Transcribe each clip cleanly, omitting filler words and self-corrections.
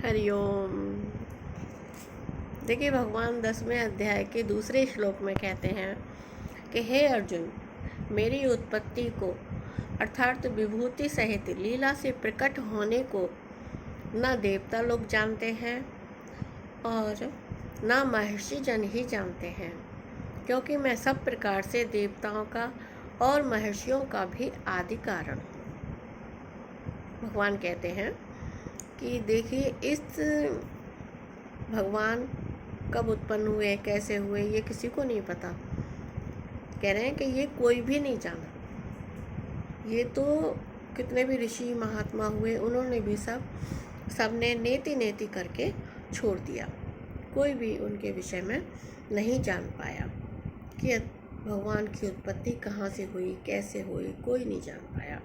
हरिओम। देखिए, भगवान 10वें अध्याय के दूसरे श्लोक में कहते हैं कि हे अर्जुन, मेरी उत्पत्ति को अर्थात विभूति सहित लीला से प्रकट होने को न देवता लोग जानते हैं और न महर्षि जन ही जानते हैं, क्योंकि मैं सब प्रकार से देवताओं का और महर्षियों का भी आदि कारण हूँ। भगवान कहते हैं कि देखिए, इस भगवान कब उत्पन्न हुए, कैसे हुए, ये किसी को नहीं पता। कह रहे हैं कि ये कोई भी नहीं जाना। ये तो कितने भी ऋषि महात्मा हुए, उन्होंने भी सबने नेति नेति करके छोड़ दिया। कोई भी उनके विषय में नहीं जान पाया कि भगवान की उत्पत्ति कहाँ से हुई, कैसे हुई, कोई नहीं जान पाया।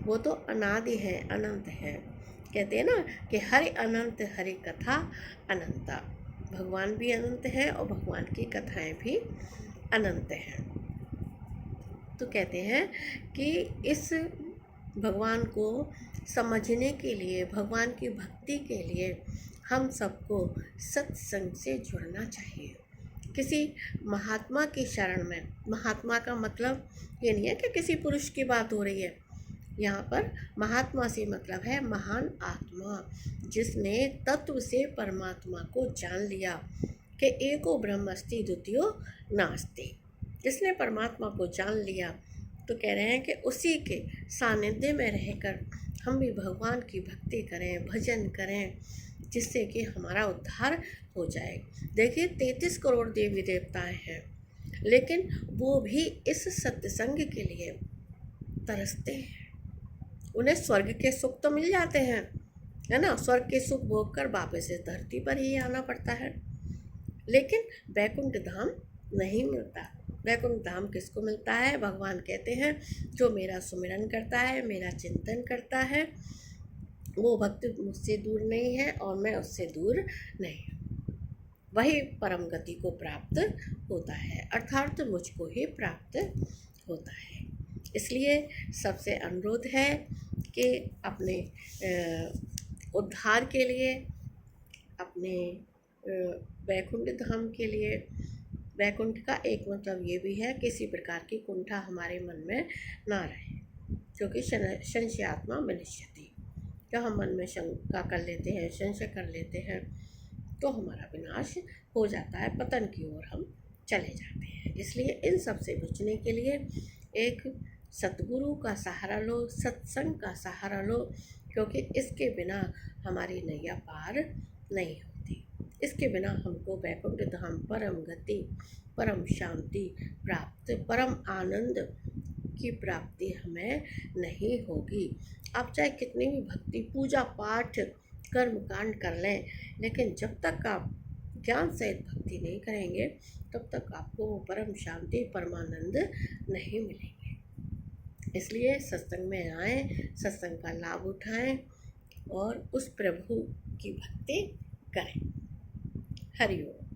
वो तो अनादि है, अनंत है। कहते हैं ना कि हरि अनंत हरि कथा अनंता। भगवान भी अनंत है और भगवान की कथाएं भी अनंत हैं। तो कहते हैं कि इस भगवान को समझने के लिए, भगवान की भक्ति के लिए हम सबको सत्संग से जुड़ना चाहिए। किसी महात्मा की शरण में, महात्मा का मतलब ये नहीं है कि किसी पुरुष की बात हो रही है। यहाँ पर महात्मा से मतलब है महान आत्मा, जिसने तत्व से परमात्मा को जान लिया कि एको ब्रह्मस्ति द्वितीयो नास्ति। जिसने परमात्मा को जान लिया, तो कह रहे हैं कि उसी के सानिध्य में रहकर हम भी भगवान की भक्ति करें, भजन करें, जिससे कि हमारा उद्धार हो जाए। देखिए, 33 करोड़ देवी देवताएं हैं, लेकिन वो भी इस सत्संग के लिए तरसते हैं। उन्हें स्वर्ग के सुख तो मिल जाते हैं, है ना। स्वर्ग के सुख भोग कर वापस इस धरती पर ही आना पड़ता है, लेकिन वैकुंठ धाम नहीं मिलता। वैकुंठ धाम किसको मिलता है? भगवान कहते हैं जो मेरा सुमिरन करता है, मेरा चिंतन करता है, वो भक्त मुझसे दूर नहीं है और मैं उससे दूर नहीं हूँ। वही परम गति को प्राप्त होता है, अर्थात मुझको ही प्राप्त होता है। इसलिए सबसे अनुरोध है कि अपने उद्धार के लिए, अपने वैकुंठ धाम के लिए, वैकुंठ का एक मतलब ये भी है किसी प्रकार की कुंठा हमारे मन में ना रहे, क्योंकि संशयात्मा विनश्यति। जब हम मन में शंका कर लेते हैं, संशय कर लेते हैं, तो हमारा विनाश हो जाता है, पतन की ओर हम चले जाते हैं। इसलिए इन सब से बचने के लिए एक सतगुरु का सहारा लो, सत्संग का सहारा लो, क्योंकि इसके बिना हमारी नैया पार नहीं होती। इसके बिना हमको वैकुंठ धाम, परम गति, परम शांति प्राप्त, परम आनंद की प्राप्ति हमें नहीं होगी। आप चाहे कितनी भी भक्ति, पूजा पाठ, कर्म कांड कर लें, लेकिन जब तक आप ज्ञान सहित भक्ति नहीं करेंगे, तब तक आपको वो परम शांति, परमानंद नहीं मिलेंगे। इसलिए सत्संग में आएं, सत्संग का लाभ उठाएं और उस प्रभु की भक्ति करें। हरि ओम।